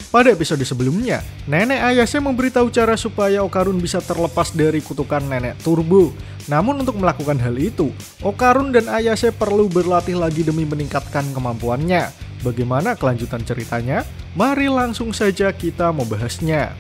Pada episode sebelumnya, Nenek Ayase memberitahu cara supaya Okarun bisa terlepas dari kutukan Nenek Turbo. Namun untuk melakukan hal itu, Okarun dan Ayase perlu berlatih lagi demi meningkatkan kemampuannya. Bagaimana kelanjutan ceritanya? Mari langsung saja kita membahasnya.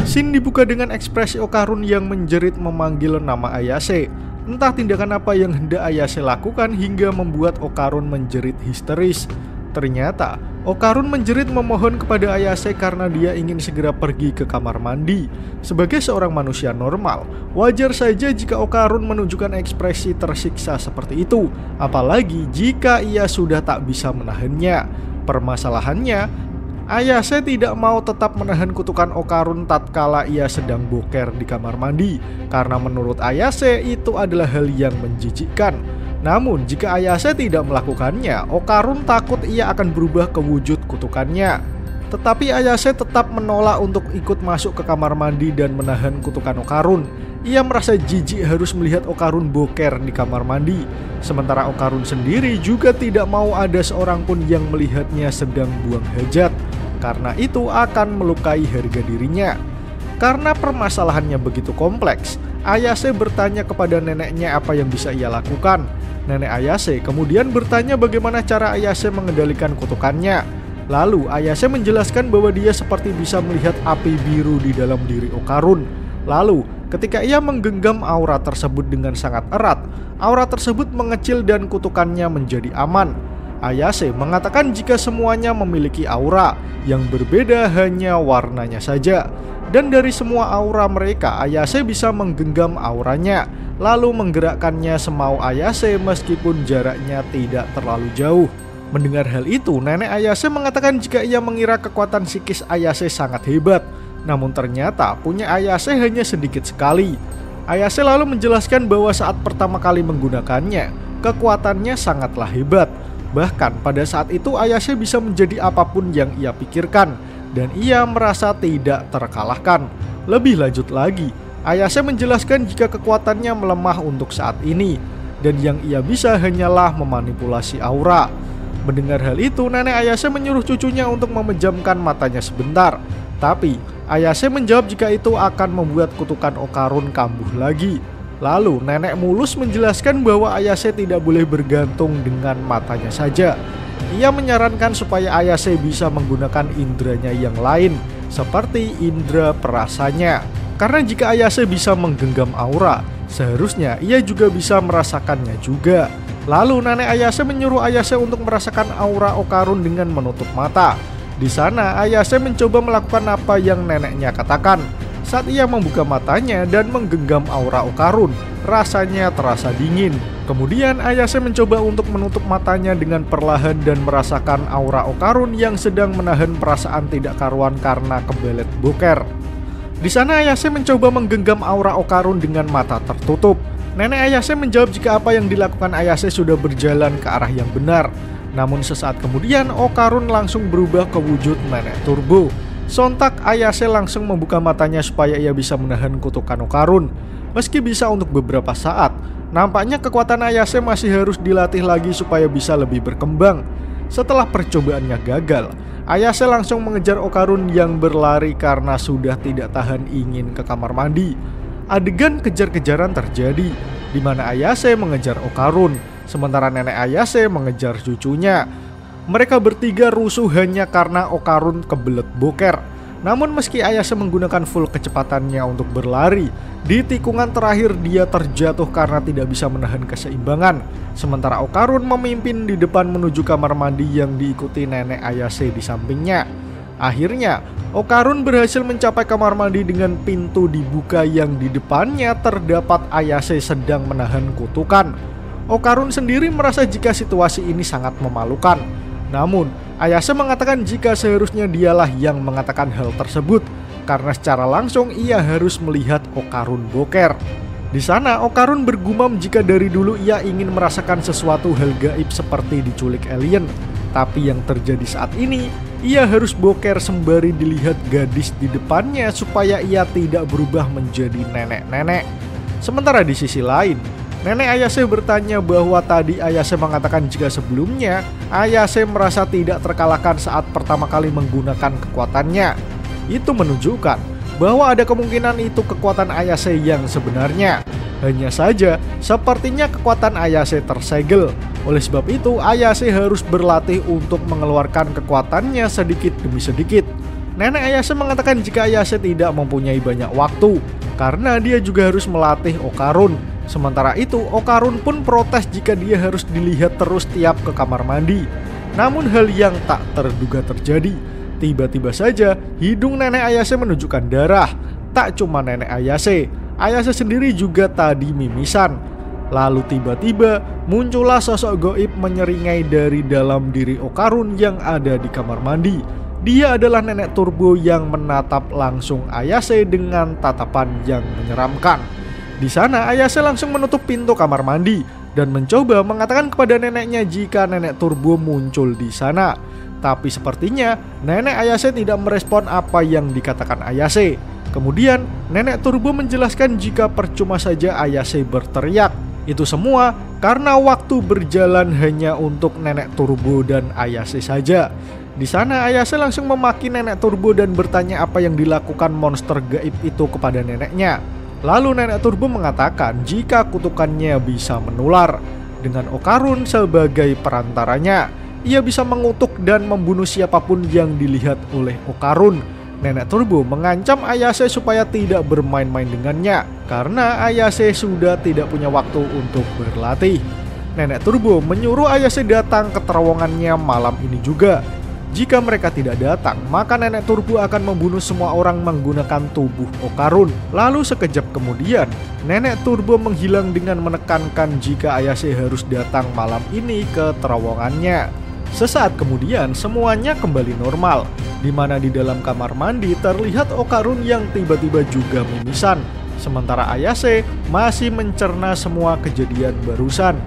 Scene dibuka dengan ekspresi Okarun yang menjerit memanggil nama Ayase. Entah tindakan apa yang hendak Ayase lakukan hingga membuat Okarun menjerit histeris. Ternyata, Okarun menjerit memohon kepada Ayase karena dia ingin segera pergi ke kamar mandi. Sebagai seorang manusia normal, wajar saja jika Okarun menunjukkan ekspresi tersiksa seperti itu, apalagi jika ia sudah tak bisa menahannya. Permasalahannya, Ayase tidak mau tetap menahan kutukan Okarun tatkala ia sedang boker di kamar mandi, karena menurut Ayase itu adalah hal yang menjijikkan. Namun jika Ayase tidak melakukannya, Okarun takut ia akan berubah ke wujud kutukannya. Tetapi Ayase tetap menolak untuk ikut masuk ke kamar mandi dan menahan kutukan Okarun. Ia merasa jijik harus melihat Okarun boker di kamar mandi. Sementara Okarun sendiri juga tidak mau ada seorang pun yang melihatnya sedang buang hajat, karena itu akan melukai harga dirinya. Karena permasalahannya begitu kompleks, Ayase bertanya kepada neneknya apa yang bisa ia lakukan. Nenek Ayase kemudian bertanya bagaimana cara Ayase mengendalikan kutukannya. Lalu Ayase menjelaskan bahwa dia seperti bisa melihat api biru di dalam diri Okarun. Lalu ketika ia menggenggam aura tersebut dengan sangat erat, aura tersebut mengecil dan kutukannya menjadi aman. Ayase mengatakan jika semuanya memiliki aura, yang berbeda hanya warnanya saja. Dan dari semua aura mereka, Ayase bisa menggenggam auranya, lalu menggerakkannya semau Ayase meskipun jaraknya tidak terlalu jauh. Mendengar hal itu, Nenek Ayase mengatakan jika ia mengira kekuatan psikis Ayase sangat hebat, namun ternyata punya Ayase hanya sedikit sekali. Ayase lalu menjelaskan bahwa saat pertama kali menggunakannya, kekuatannya sangatlah hebat. Bahkan pada saat itu Ayase bisa menjadi apapun yang ia pikirkan, dan ia merasa tidak terkalahkan. Lebih lanjut lagi, Ayase menjelaskan jika kekuatannya melemah untuk saat ini, dan yang ia bisa hanyalah memanipulasi aura. Mendengar hal itu, Nenek Ayase menyuruh cucunya untuk memejamkan matanya sebentar. Tapi Ayase menjawab jika itu akan membuat kutukan Okarun kambuh lagi. Lalu nenek mulus menjelaskan bahwa Ayase tidak boleh bergantung dengan matanya saja. Ia menyarankan supaya Ayase bisa menggunakan indranya yang lain, seperti indera perasanya. Karena jika Ayase bisa menggenggam aura, seharusnya ia juga bisa merasakannya juga. Lalu nenek Ayase menyuruh Ayase untuk merasakan aura Okarun dengan menutup mata. Di sana Ayase mencoba melakukan apa yang neneknya katakan. Saat ia membuka matanya dan menggenggam aura Okarun, rasanya terasa dingin. Kemudian Ayase mencoba untuk menutup matanya dengan perlahan dan merasakan aura Okarun yang sedang menahan perasaan tidak karuan karena kebelet boker. Di sana Ayase mencoba menggenggam aura Okarun dengan mata tertutup. Nenek Ayase menjawab jika apa yang dilakukan Ayase sudah berjalan ke arah yang benar. Namun sesaat kemudian Okarun langsung berubah ke wujud Nenek Turbo. Sontak Ayase langsung membuka matanya supaya ia bisa menahan kutukan Okarun. Meski bisa untuk beberapa saat, nampaknya kekuatan Ayase masih harus dilatih lagi supaya bisa lebih berkembang. Setelah percobaannya gagal, Ayase langsung mengejar Okarun yang berlari karena sudah tidak tahan ingin ke kamar mandi. Adegan kejar-kejaran terjadi, di mana Ayase mengejar Okarun, sementara nenek Ayase mengejar cucunya. Mereka bertiga rusuh hanya karena Okarun kebelet boker. Namun meski Ayase menggunakan full kecepatannya untuk berlari, di tikungan terakhir dia terjatuh karena tidak bisa menahan keseimbangan. Sementara Okarun memimpin di depan menuju kamar mandi yang diikuti nenek Ayase di sampingnya. Akhirnya, Okarun berhasil mencapai kamar mandi dengan pintu dibuka yang di depannya terdapat Ayase sedang menahan kutukan. Okarun sendiri merasa jika situasi ini sangat memalukan. Namun, Ayase mengatakan jika seharusnya dialah yang mengatakan hal tersebut, karena secara langsung ia harus melihat Okarun boker. Di sana, Okarun bergumam jika dari dulu ia ingin merasakan sesuatu hal gaib seperti diculik alien. Tapi yang terjadi saat ini, ia harus boker sembari dilihat gadis di depannya supaya ia tidak berubah menjadi nenek-nenek. Sementara di sisi lain, Nenek Ayase bertanya bahwa tadi Ayase mengatakan jika sebelumnya Ayase merasa tidak terkalahkan saat pertama kali menggunakan kekuatannya. Itu menunjukkan bahwa ada kemungkinan itu kekuatan Ayase yang sebenarnya. Hanya saja, sepertinya kekuatan Ayase tersegel. Oleh sebab itu, Ayase harus berlatih untuk mengeluarkan kekuatannya sedikit demi sedikit. Nenek Ayase mengatakan jika Ayase tidak mempunyai banyak waktu, karena dia juga harus melatih Okarun. Sementara itu, Okarun pun protes jika dia harus dilihat terus tiap ke kamar mandi. Namun hal yang tak terduga terjadi. Tiba-tiba saja, hidung nenek Ayase menunjukkan darah. Tak cuma nenek Ayase, Ayase sendiri juga tadi mimisan. Lalu tiba-tiba muncullah sosok goib menyeringai dari dalam diri Okarun yang ada di kamar mandi. Dia adalah nenek Turbo yang menatap langsung Ayase dengan tatapan yang menyeramkan. Di sana Ayase langsung menutup pintu kamar mandi dan mencoba mengatakan kepada neneknya jika nenek Turbo muncul di sana. Tapi sepertinya nenek Ayase tidak merespon apa yang dikatakan Ayase. Kemudian nenek Turbo menjelaskan jika percuma saja Ayase berteriak. Itu semua karena waktu berjalan hanya untuk nenek Turbo dan Ayase saja. Di sana Ayase langsung memaki nenek Turbo dan bertanya apa yang dilakukan monster gaib itu kepada neneknya. Lalu nenek Turbo mengatakan jika kutukannya bisa menular. Dengan Okarun sebagai perantaranya, ia bisa mengutuk dan membunuh siapapun yang dilihat oleh Okarun. Nenek Turbo mengancam Ayase supaya tidak bermain-main dengannya, karena Ayase sudah tidak punya waktu untuk berlatih. Nenek Turbo menyuruh Ayase datang ke terowongannya malam ini juga. Jika mereka tidak datang, maka nenek Turbo akan membunuh semua orang menggunakan tubuh Okarun. Lalu sekejap kemudian, nenek Turbo menghilang dengan menekankan jika Ayase harus datang malam ini ke terowongannya. Sesaat kemudian, semuanya kembali normal, di mana di dalam kamar mandi terlihat Okarun yang tiba-tiba juga mimisan. Sementara Ayase masih mencerna semua kejadian barusan.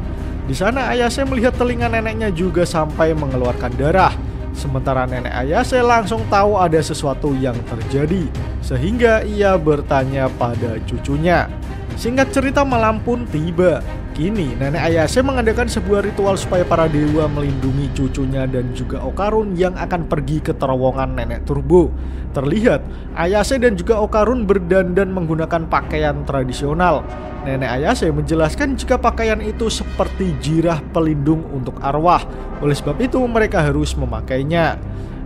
Di sana Ayase melihat telinga neneknya juga sampai mengeluarkan darah. Sementara nenek Ayase langsung tahu ada sesuatu yang terjadi, sehingga ia bertanya pada cucunya. Singkat cerita, malam pun tiba. Kini nenek Ayase mengadakan sebuah ritual supaya para dewa melindungi cucunya dan juga Okarun yang akan pergi ke terowongan nenek Turbo. Terlihat Ayase dan juga Okarun berdandan menggunakan pakaian tradisional. Nenek Ayase menjelaskan jika pakaian itu seperti jirah pelindung untuk arwah. Oleh sebab itu mereka harus memakainya.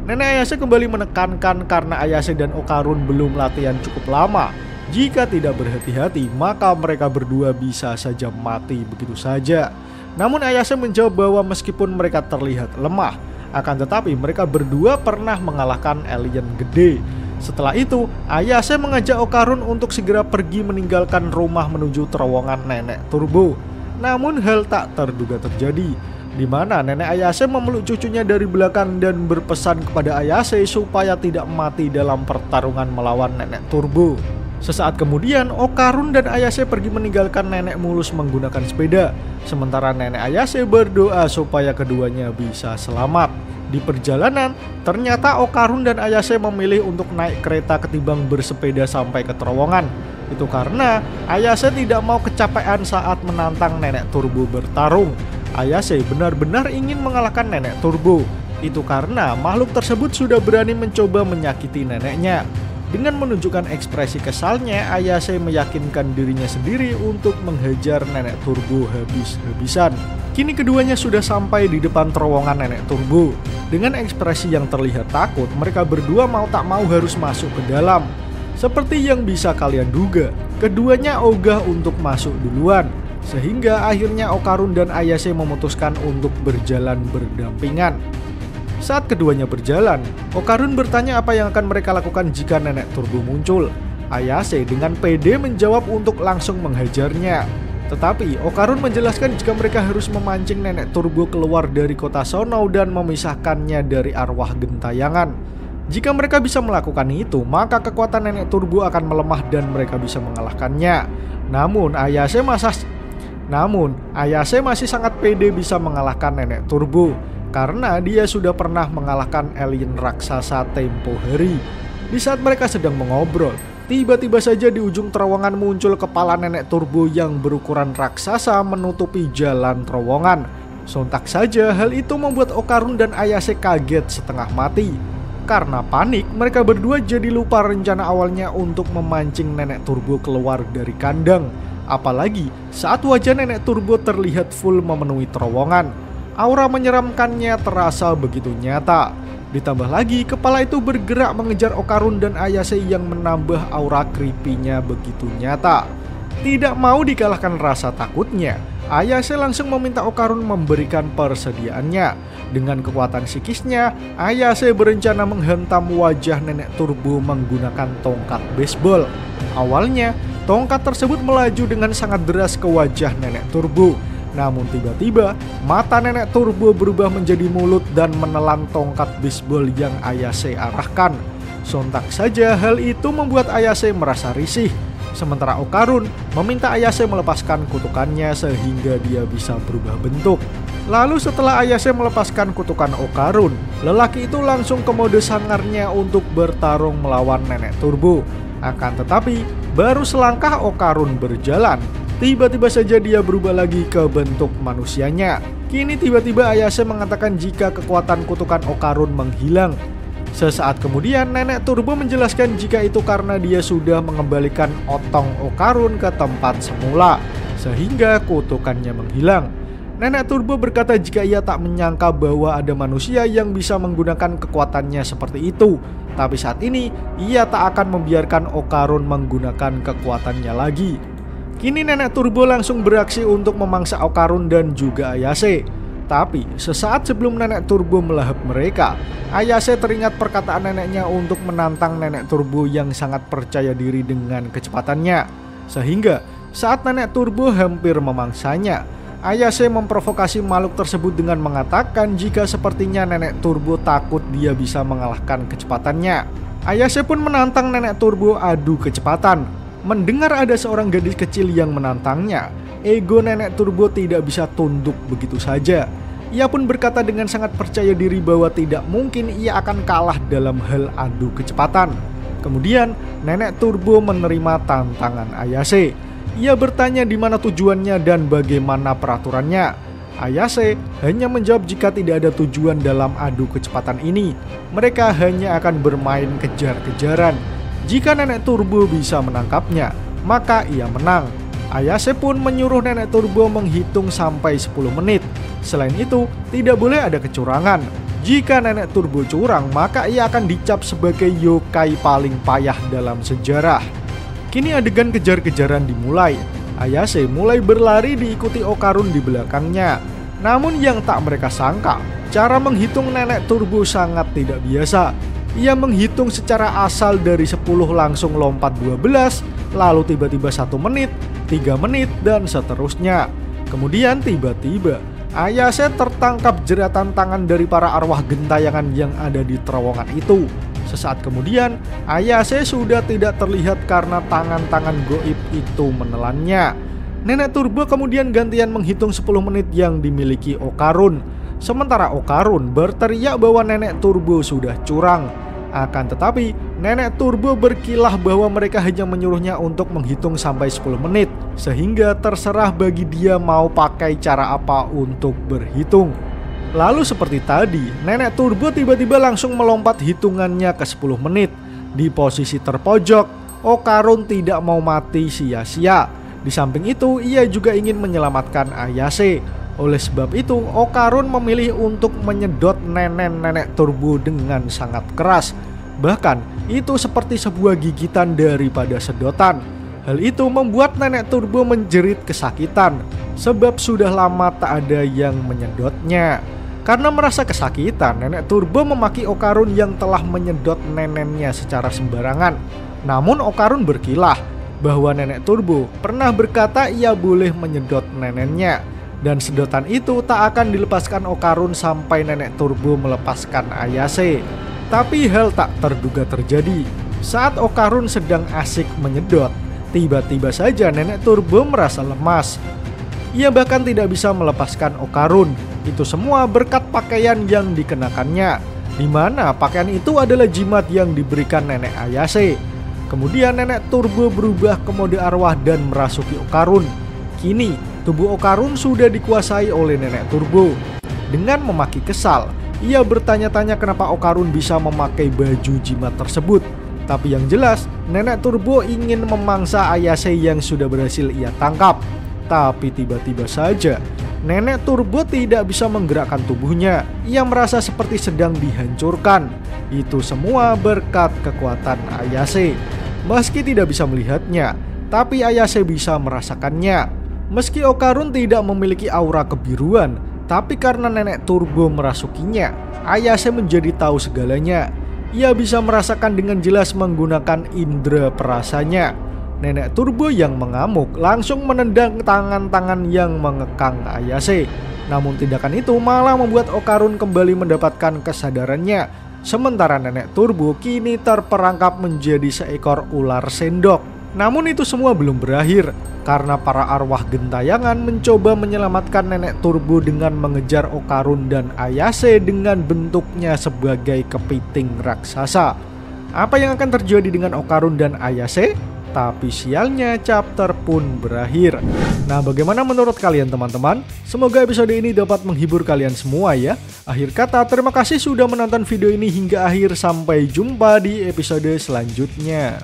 Nenek Ayase kembali menekankan karena Ayase dan Okarun belum latihan cukup lama. Jika tidak berhati-hati, maka mereka berdua bisa saja mati begitu saja. Namun Ayase menjawab bahwa meskipun mereka terlihat lemah, akan tetapi mereka berdua pernah mengalahkan alien gede. Setelah itu, Ayase mengajak Okarun untuk segera pergi meninggalkan rumah menuju terowongan nenek Turbo. Namun hal tak terduga terjadi, di mana nenek Ayase memeluk cucunya dari belakang dan berpesan kepada Ayase supaya tidak mati dalam pertarungan melawan nenek Turbo. Sesaat kemudian, Okarun dan Ayase pergi meninggalkan nenek mulus menggunakan sepeda. Sementara nenek Ayase berdoa supaya keduanya bisa selamat. Di perjalanan, ternyata Okarun dan Ayase memilih untuk naik kereta ketimbang bersepeda sampai ke terowongan. Itu karena Ayase tidak mau kecapean saat menantang nenek Turbo bertarung. Ayase benar-benar ingin mengalahkan nenek Turbo. Itu karena makhluk tersebut sudah berani mencoba menyakiti neneknya. Dengan menunjukkan ekspresi kesalnya, Ayase meyakinkan dirinya sendiri untuk menghajar nenek Turbo habis-habisan. Kini keduanya sudah sampai di depan terowongan nenek Turbo. Dengan ekspresi yang terlihat takut, mereka berdua mau tak mau harus masuk ke dalam. Seperti yang bisa kalian duga, keduanya ogah untuk masuk duluan. Sehingga akhirnya Okarun dan Ayase memutuskan untuk berjalan berdampingan. Saat keduanya berjalan, Okarun bertanya apa yang akan mereka lakukan jika nenek Turbo muncul. Ayase dengan pede menjawab untuk langsung menghajarnya. Tetapi Okarun menjelaskan jika mereka harus memancing nenek Turbo keluar dari kota Sonou dan memisahkannya dari arwah gentayangan. Jika mereka bisa melakukan itu, maka kekuatan nenek Turbo akan melemah dan mereka bisa mengalahkannya. Namun Ayase masih sangat pede bisa mengalahkan nenek Turbo, karena dia sudah pernah mengalahkan alien raksasa tempo hari. Di saat mereka sedang mengobrol, Tiba-tiba saja di ujung terowongan muncul kepala nenek turbo yang berukuran raksasa menutupi jalan terowongan. Sontak saja hal itu membuat Okarun dan Ayase kaget setengah mati. Karena panik, mereka berdua jadi lupa rencana awalnya untuk memancing nenek turbo keluar dari kandang. Apalagi saat wajah nenek turbo terlihat full memenuhi terowongan. Aura menyeramkannya terasa begitu nyata. Ditambah lagi kepala itu bergerak mengejar Okarun dan Ayase yang menambah aura creepy-nya begitu nyata. Tidak mau dikalahkan rasa takutnya, Ayase langsung meminta Okarun memberikan persediaannya. Dengan kekuatan psikisnya, Ayase berencana menghentam wajah nenek turbo menggunakan tongkat baseball. Awalnya, tongkat tersebut melaju dengan sangat deras ke wajah nenek turbo. Namun tiba-tiba, mata nenek turbo berubah menjadi mulut dan menelan tongkat baseball yang Ayase arahkan. Sontak saja hal itu membuat Ayase merasa risih. Sementara Okarun meminta Ayase melepaskan kutukannya sehingga dia bisa berubah bentuk. Lalu setelah Ayase melepaskan kutukan Okarun, lelaki itu langsung ke mode sangarnya untuk bertarung melawan nenek turbo. Akan tetapi, baru selangkah Okarun berjalan, tiba-tiba saja dia berubah lagi ke bentuk manusianya. Kini tiba-tiba Ayase mengatakan jika kekuatan kutukan Okarun menghilang. Sesaat kemudian nenek turbo menjelaskan jika itu karena dia sudah mengembalikan otong Okarun ke tempat semula, sehingga kutukannya menghilang. Nenek turbo berkata jika ia tak menyangka bahwa ada manusia yang bisa menggunakan kekuatannya seperti itu. Tapi saat ini ia tak akan membiarkan Okarun menggunakan kekuatannya lagi. Kini nenek turbo langsung beraksi untuk memangsa Okarun dan juga Ayase. Tapi sesaat sebelum nenek turbo melahap mereka, Ayase teringat perkataan neneknya untuk menantang nenek turbo yang sangat percaya diri dengan kecepatannya. Sehingga saat nenek turbo hampir memangsanya, Ayase memprovokasi makhluk tersebut dengan mengatakan jika sepertinya nenek turbo takut dia bisa mengalahkan kecepatannya. Ayase pun menantang nenek turbo adu kecepatan. Mendengar ada seorang gadis kecil yang menantangnya, ego nenek turbo tidak bisa tunduk begitu saja. Ia pun berkata dengan sangat percaya diri bahwa tidak mungkin ia akan kalah dalam hal adu kecepatan. Kemudian nenek turbo menerima tantangan Ayase. Ia bertanya di mana tujuannya dan bagaimana peraturannya. Ayase hanya menjawab jika tidak ada tujuan dalam adu kecepatan ini. Mereka hanya akan bermain kejar-kejaran. Jika nenek turbo bisa menangkapnya, maka ia menang. Ayase pun menyuruh nenek turbo menghitung sampai 10 menit. Selain itu, tidak boleh ada kecurangan. Jika nenek turbo curang, maka ia akan dicap sebagai yokai paling payah dalam sejarah. Kini adegan kejar-kejaran dimulai. Ayase mulai berlari diikuti Okarun di belakangnya. Namun yang tak mereka sangka, cara menghitung nenek turbo sangat tidak biasa. Ia menghitung secara asal dari 10 langsung lompat 12, lalu tiba-tiba 1 menit, 3 menit, dan seterusnya. Kemudian tiba-tiba Ayase tertangkap jeratan tangan dari para arwah gentayangan yang ada di terowongan itu. Sesaat kemudian Ayase sudah tidak terlihat karena tangan-tangan goib itu menelannya. Nenek turbo kemudian gantian menghitung 10 menit yang dimiliki Okarun. Sementara Okarun berteriak bahwa nenek turbo sudah curang. Akan tetapi, nenek turbo berkilah bahwa mereka hanya menyuruhnya untuk menghitung sampai 10 menit. Sehingga terserah bagi dia mau pakai cara apa untuk berhitung. Lalu seperti tadi, nenek turbo tiba-tiba langsung melompat hitungannya ke 10 menit. Di posisi terpojok, Okarun tidak mau mati sia-sia. Di samping itu, ia juga ingin menyelamatkan Ayase. Oleh sebab itu, Okarun memilih untuk menyedot nenek turbo dengan sangat keras. Bahkan, itu seperti sebuah gigitan daripada sedotan. Hal itu membuat nenek turbo menjerit kesakitan, sebab sudah lama tak ada yang menyedotnya. Karena merasa kesakitan, nenek turbo memaki Okarun yang telah menyedot neneknya secara sembarangan. Namun Okarun berkilah bahwa nenek turbo pernah berkata ia boleh menyedot neneknya. Dan sedotan itu tak akan dilepaskan Okarun sampai nenek turbo melepaskan Ayase. Tapi hal tak terduga terjadi. Saat Okarun sedang asik menyedot, tiba-tiba saja nenek turbo merasa lemas. Ia bahkan tidak bisa melepaskan Okarun. Itu semua berkat pakaian yang dikenakannya, di mana pakaian itu adalah jimat yang diberikan nenek Ayase. Kemudian Nenek Turbo berubah ke mode arwah dan merasuki Okarun. Kini, tubuh Okarun sudah dikuasai oleh Nenek Turbo. Dengan memaki kesal, ia bertanya-tanya kenapa Okarun bisa memakai baju jimat tersebut. Tapi yang jelas, Nenek Turbo ingin memangsa Ayase yang sudah berhasil ia tangkap. Tapi tiba-tiba saja, Nenek Turbo tidak bisa menggerakkan tubuhnya. Ia merasa seperti sedang dihancurkan. Itu semua berkat kekuatan Ayase. Meski tidak bisa melihatnya, tapi Ayase bisa merasakannya. Meski Okarun tidak memiliki aura kebiruan, tapi karena Nenek Turbo merasukinya, Ayase menjadi tahu segalanya. Ia bisa merasakan dengan jelas menggunakan indera perasanya. Nenek Turbo yang mengamuk langsung menendang tangan-tangan yang mengekang Ayase. Namun tindakan itu malah membuat Okarun kembali mendapatkan kesadarannya. Sementara Nenek Turbo kini terperangkap menjadi seekor ular sendok. Namun itu semua belum berakhir, karena para arwah gentayangan mencoba menyelamatkan Nenek Turbo dengan mengejar Okarun dan Ayase dengan bentuknya sebagai kepiting raksasa. Apa yang akan terjadi dengan Okarun dan Ayase? Tapi sialnya chapter pun berakhir. Nah, bagaimana menurut kalian teman-teman? Semoga episode ini dapat menghibur kalian semua ya. Akhir kata, terima kasih sudah menonton video ini hingga akhir. Sampai jumpa di episode selanjutnya.